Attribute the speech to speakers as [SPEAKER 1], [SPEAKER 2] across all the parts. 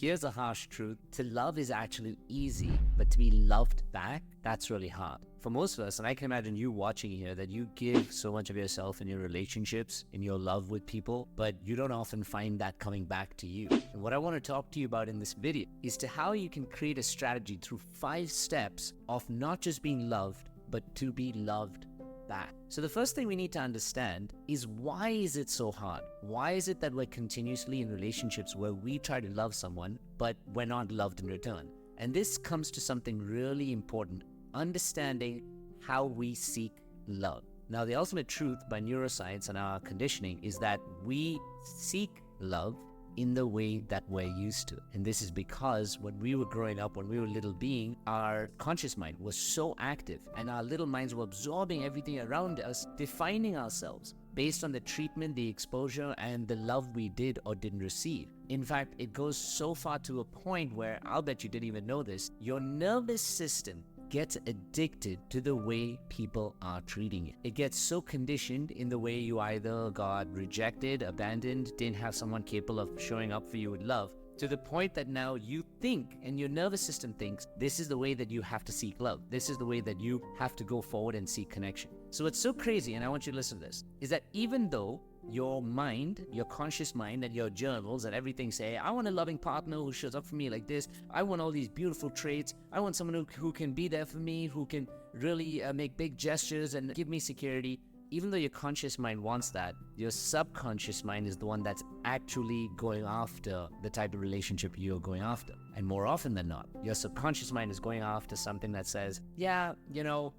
[SPEAKER 1] here's a harsh truth. To love is actually easy, but to be loved back, that's really hard. For most of us, and I can imagine you watching here, that you give so much of yourself in your relationships, in your love with people, but you don't often find that coming back to you. And what I want to talk to you about in this video is to how you can create a strategy through 5 steps of not just being loved, but to be loved back. So the first thing we need to understand is, why is it so hard? Why is it that we're continuously in relationships where we try to love someone, but we're not loved in return? And this comes to something really important: understanding how we seek love. Now, the ultimate truth by neuroscience and our conditioning is that we seek love in the way that we're used to. And this is because when we were growing up, when we were little being, our conscious mind was so active and our little minds were absorbing everything around us, defining ourselves based on the treatment, the exposure, and the love we did or didn't receive. In fact, it goes so far to a point where, I'll bet you didn't even know this, your nervous system gets addicted to the way people are treating it. It gets so conditioned in the way you either got rejected, abandoned, didn't have someone capable of showing up for you with love, to the point that now you think, and your nervous system thinks, this is the way that you have to seek love. This is the way that you have to go forward and seek connection. So what's so crazy, and I want you to listen to this, is that even though your mind, your conscious mind, and your journals and everything say, I want a loving partner who shows up for me like this. I want all these beautiful traits. I want someone who can be there for me, who can really make big gestures and give me security. Even though your conscious mind wants that, your subconscious mind is the one that's actually going after the type of relationship you're going after. And more often than not, your subconscious mind is going after something that says, yeah,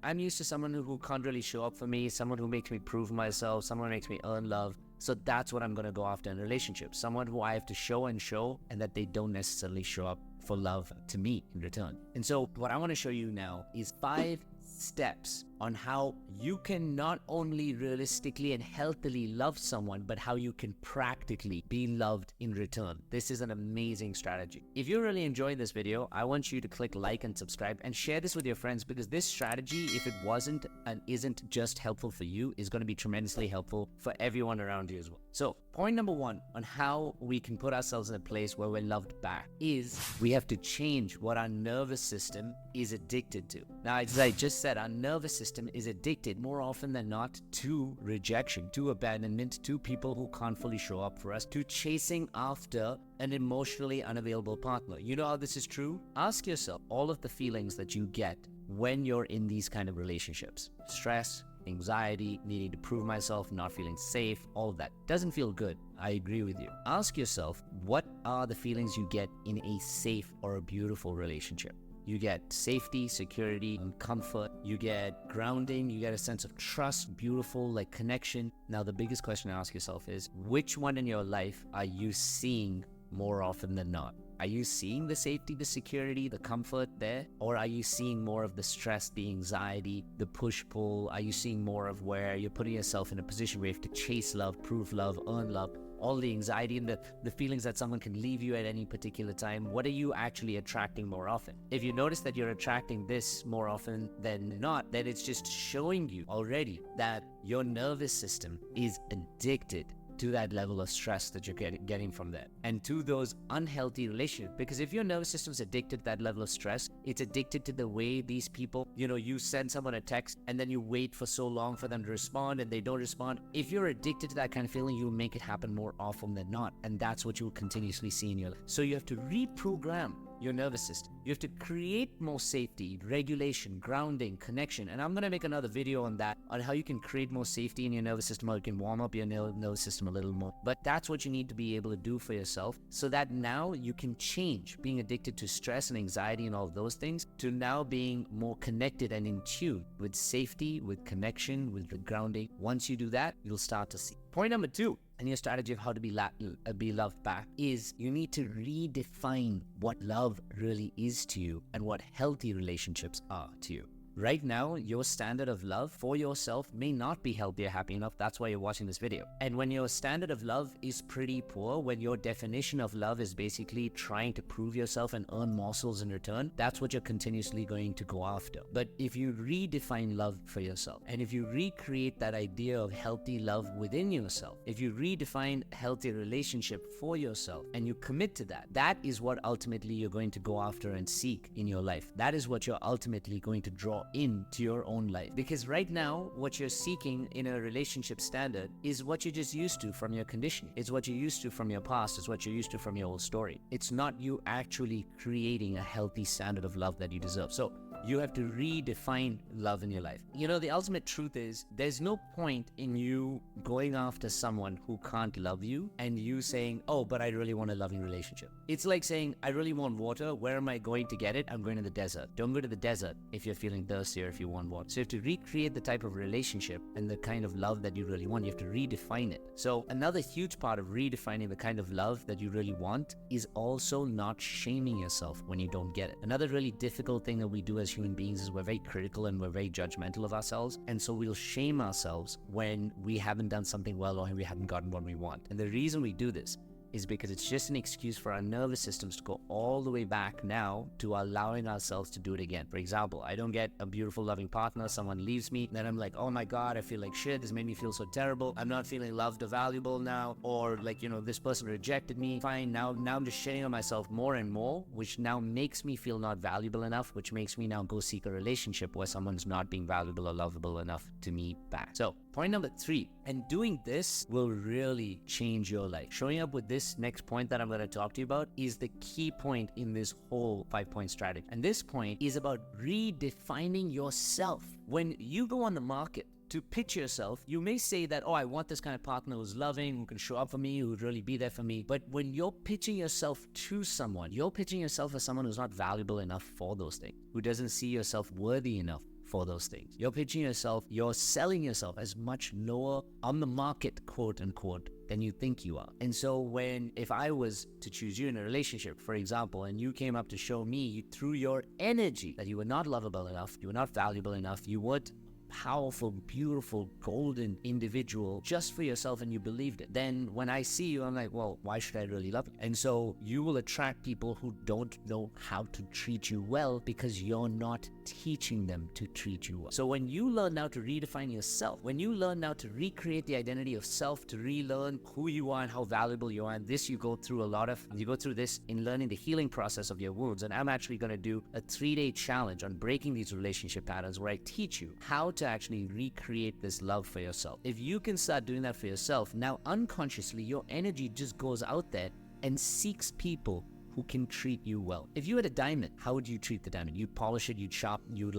[SPEAKER 1] I'm used to someone who can't really show up for me, someone who makes me prove myself, someone who makes me earn love. So that's what I'm going to go after in a relationship. Someone who I have to show, and that they don't necessarily show up for love to me in return. And so what I want to show you now is 5 steps on how you can not only realistically and healthily love someone, but how you can practically be loved in return. This is an amazing strategy. If you're really enjoying this video, I want you to click like and subscribe and share this with your friends, because this strategy, if it wasn't and isn't just helpful for you, is going to be tremendously helpful for everyone around you as well. So point number 1 on how we can put ourselves in a place where we're loved back is we have to change what our nervous system is addicted to. Now, as I just said, our nervous system is addicted more often than not to rejection, to abandonment, to people who can't fully show up for us, to chasing after an emotionally unavailable partner. You know how this is true? Ask yourself all of the feelings that you get when you're in these kind of relationships. Stress, anxiety, needing to prove myself, not feeling safe, all of that doesn't feel good. I agree with you. Ask yourself, what are the feelings you get in a safe or a beautiful relationship? You get safety, security, and comfort. You get grounding. You get a sense of trust, beautiful, like connection. Now, the biggest question to ask yourself is, which one in your life are you seeing more often than not? Are you seeing the safety, the security, the comfort there? Or are you seeing more of the stress, the anxiety, the push-pull? Are you seeing more of where you're putting yourself in a position where you have to chase love, prove love, earn love? All the anxiety and the feelings that someone can leave you at any particular time. What are you actually attracting more often? If you notice that you're attracting this more often than not, then it's just showing you already that your nervous system is addicted to that level of stress that you're getting from that, and to those unhealthy relationships. Because if your nervous system's addicted to that level of stress, it's addicted to the way these people, you send someone a text and then you wait for so long for them to respond and they don't respond. If you're addicted to that kind of feeling, you'll make it happen more often than not, and that's what you'll continuously see in your life. So you have to reprogram your nervous system. You have to create more safety, regulation, grounding, connection. And I'm going to make another video on that, on how you can create more safety in your nervous system, how you can warm up your nervous system a little more. But that's what you need to be able to do for yourself, so that now you can change being addicted to stress and anxiety and all of those things to now being more connected and in tune with safety, with connection, with the grounding. Once you do that, you'll start to see. Point number 2 in your strategy of how to be loved back is you need to redefine what love really is to you and what healthy relationships are to you. right now, your standard of love for yourself may not be healthy or happy enough. That's why you're watching this video. And when your standard of love is pretty poor, when your definition of love is basically trying to prove yourself and earn morsels in return, that's what you're continuously going to go after. But if you redefine love for yourself, and if you recreate that idea of healthy love within yourself, if you redefine healthy relationship for yourself and you commit to that, that is what ultimately you're going to go after and seek in your life. That is what you're ultimately going to draw into your own life. Because right now, what you're seeking in a relationship standard is what you're just used to from your conditioning. It's what you're used to from your past. It's what you're used to from your old story. It's not you actually creating a healthy standard of love that you deserve. So you have to redefine love in your life. You know, the ultimate truth is there's no point in you going after someone who can't love you and you saying, oh, but I really want a loving relationship. It's like saying, I really want water. Where am I going to get it? I'm going to the desert. Don't go to the desert if you're feeling thirsty or if you want water. So you have to recreate the type of relationship and the kind of love that you really want. You have to redefine it. So another huge part of redefining the kind of love that you really want is also not shaming yourself when you don't get it. Another really difficult thing that we do as human beings is we're very critical and we're very judgmental of ourselves, and so we'll shame ourselves when we haven't done something well or we haven't gotten what we want. And the reason we do this is because it's just an excuse for our nervous systems to go all the way back now to allowing ourselves to do it again. For example, I don't get a beautiful, loving partner, someone leaves me, then I'm like, oh my God, I feel like shit, this made me feel so terrible, I'm not feeling loved or valuable now, or like, you know, this person rejected me, fine, now I'm just shitting on myself more and more, which now makes me feel not valuable enough, which makes me now go seek a relationship where someone's not being valuable or lovable enough to me back. So point number 3, and doing this will really change your life. Showing up with this next point that I'm going to talk to you about is the key point in this whole 5-point strategy. And this point is about redefining yourself. When you go on the market to pitch yourself, you may say that, oh, I want this kind of partner who's loving, who can show up for me, who would really be there for me. But when you're pitching yourself to someone, you're pitching yourself as someone who's not valuable enough for those things, who doesn't see yourself worthy enough for those things. You're pitching yourself, you're selling yourself as much lower on the market, quote unquote, than you think you are. And so if I was to choose you in a relationship, for example, and you came up to show me through your energy that you were not lovable enough, you were not valuable enough, you weren't powerful, beautiful, golden individual just for yourself, and you believed it, then when I see you, I'm like, well, why should I really love you? And so you will attract people who don't know how to treat you well because you're not teaching them to treat you well. So when you learn now to redefine yourself, when you learn now to recreate the identity of self, to relearn who you are and how valuable you are, and this you go through this in learning the healing process of your wounds. And I'm actually going to do a 3-day challenge on breaking these relationship patterns where I teach you how to actually recreate this love for yourself. If you can start doing that for yourself, now unconsciously your energy just goes out there and seeks people who can treat you well. If you had a diamond, how would you treat the diamond? You'd polish it, you'd sharpen, you'd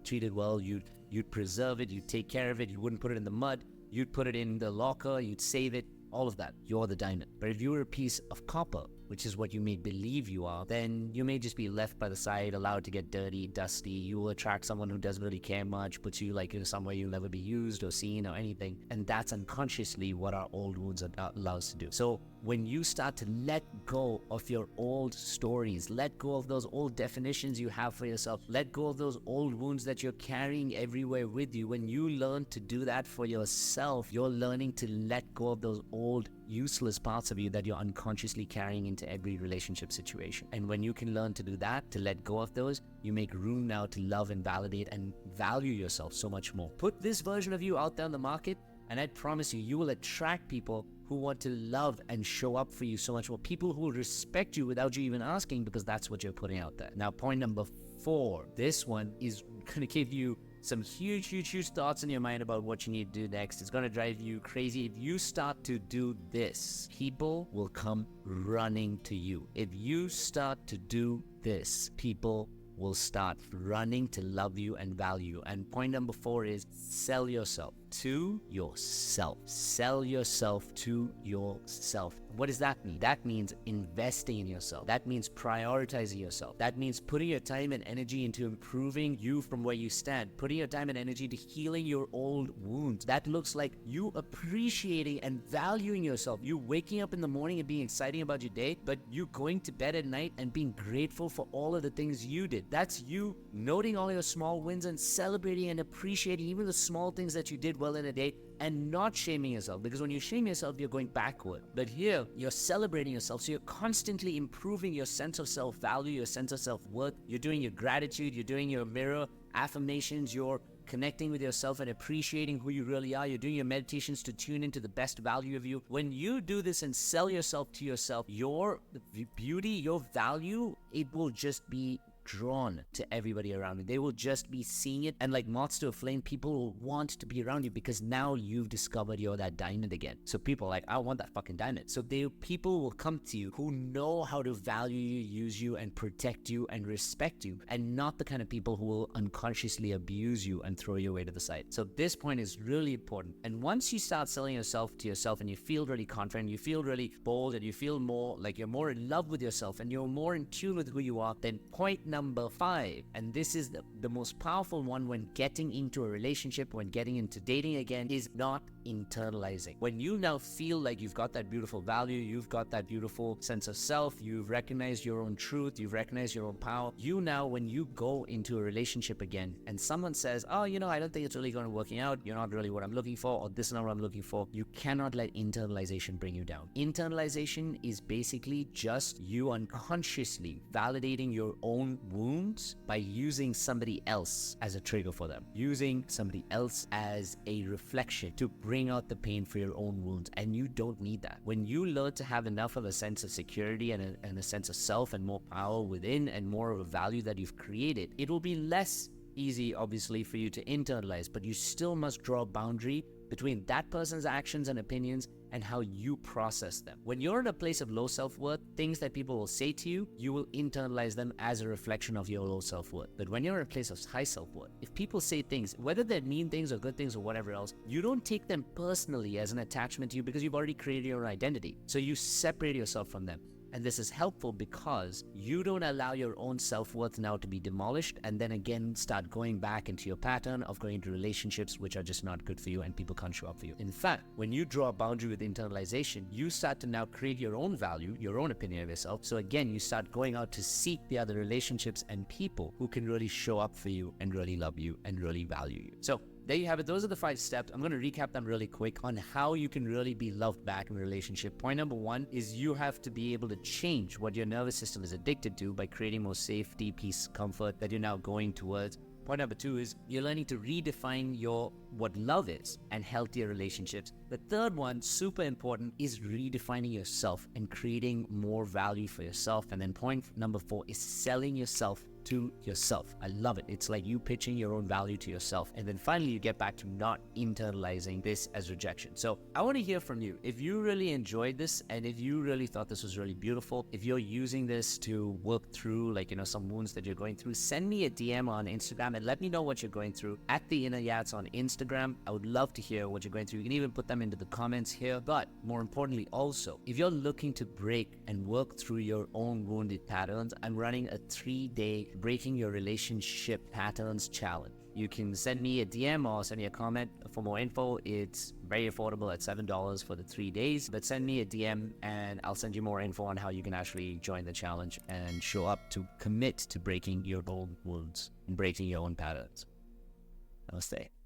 [SPEAKER 1] treat it well, you'd preserve it, you'd take care of it, you wouldn't put it in the mud, you'd put it in the locker, you'd save it, all of that. You're the diamond. But if you were a piece of copper, which is what you may believe you are, then you may just be left by the side, allowed to get dirty, dusty. You will attract someone who doesn't really care much, puts you like in somewhere you'll never be used or seen or anything. And that's unconsciously what our old wounds allow us to do. So when you start to let go of your old stories, let go of those old definitions you have for yourself, let go of those old wounds that you're carrying everywhere with you, when you learn to do that for yourself, you're learning to let go of those old useless parts of you that you're unconsciously carrying into every relationship situation. And when you can learn to do that, to let go of those, you make room now to love and validate and value yourself so much more. Put this version of you out there in the market, and I promise you, you will attract people who want to love and show up for you so much more. People who will respect you without you even asking, because that's what you're putting out there. Now, point number 4. This one is going to give you some huge thoughts in your mind about what you need to do next. It's going to drive you crazy. If you start to do this, people will come running to you. If you start to do this, people will start running to love you and value you. And point number 4 is sell yourself. to yourself. Sell yourself to yourself. What does that mean? That means investing in yourself. That means prioritizing yourself. That means putting your time and energy into improving you from where you stand, putting your time and energy to healing your old wounds. That looks like you appreciating and valuing yourself. You waking up in the morning and being excited about your day, but you going to bed at night and being grateful for all of the things you did. That's you noting all your small wins and celebrating and appreciating even the small things that you did well in a day, and not shaming yourself, because when you shame yourself, you're going backward. But here, you're celebrating yourself, so you're constantly improving your sense of self-value, your sense of self-worth. You're doing your gratitude, you're doing your mirror affirmations, you're connecting with yourself and appreciating who you really are. You're doing your meditations to tune into the best value of you. When you do this and sell yourself to yourself, your beauty, your value, it will just be drawn to everybody around you. They will just be seeing it, and like moths to a flame, people will want to be around you because now you've discovered you're that diamond again. So people are like, I want that fucking diamond. So people will come to you who know how to value you, use you, and protect you and respect you, and not the kind of people who will unconsciously abuse you and throw you away to the side. So this point is really important. And once you start selling yourself to yourself and you feel really confident, you feel really bold, and you feel more like you're more in love with yourself and you're more in tune with who you are, then point number 5, and this is the most powerful one when getting into a relationship, when getting into dating again, is not internalizing. When you now feel like you've got that beautiful value, you've got that beautiful sense of self, you've recognized your own truth, you've recognized your own power, you now, when you go into a relationship again and someone says, oh, I don't think it's really going to work out, you're not really what I'm looking for, or this is not what I'm looking for, you cannot let internalization bring you down. Internalization is basically just you unconsciously validating your own wounds by using somebody else as a trigger for them, using somebody else as a reflection to bring out the pain for your own wounds. And you don't need that. When you learn to have enough of a sense of security and a sense of self and more power within and more of a value that you've created, it will be less easy, obviously, for you to internalize, but you still must draw a boundary between that person's actions and opinions and how you process them. When you're in a place of low self-worth, things that people will say to you, you will internalize them as a reflection of your low self-worth. But when you're in a place of high self-worth, if people say things, whether they're mean things or good things or whatever else, you don't take them personally as an attachment to you because you've already created your own identity. So you separate yourself from them. And this is helpful because you don't allow your own self-worth now to be demolished and then again start going back into your pattern of going into relationships which are just not good for you and people can't show up for you. In fact, when you draw a boundary with internalization, you start to now create your own value, your own opinion of yourself. So again, you start going out to seek the other relationships and people who can really show up for you and really love you and really value you. So there you have it. Those are the 5 steps. I'm going to recap them really quick on how you can really be loved back in a relationship. Point number 1 is you have to be able to change what your nervous system is addicted to by creating more safety, peace, comfort that you're now going towards. Point number 2 is you're learning to redefine what love is and healthier relationships. The third one, super important, is redefining yourself and creating more value for yourself. And then point number 4 is selling yourself to yourself. I love it. It's like you pitching your own value to yourself. And then finally, you get back to not internalizing this as rejection. So I want to hear from you. If you really enjoyed this and if you really thought this was really beautiful, if you're using this to work through some wounds that you're going through, send me a DM on Instagram and let me know what you're going through at the Inner Yats on Instagram. I would love to hear what you're going through. You can even put them into the comments here. But more importantly, also, if you're looking to break and work through your own wounded patterns, I'm running a 3-day Breaking Your Relationship Patterns Challenge. You can send me a DM or send me a comment for more info. It's very affordable at $7 for the 3 days. But send me a DM and I'll send you more info on how you can actually join the challenge and show up to commit to breaking your own wounds and breaking your own patterns. Namaste.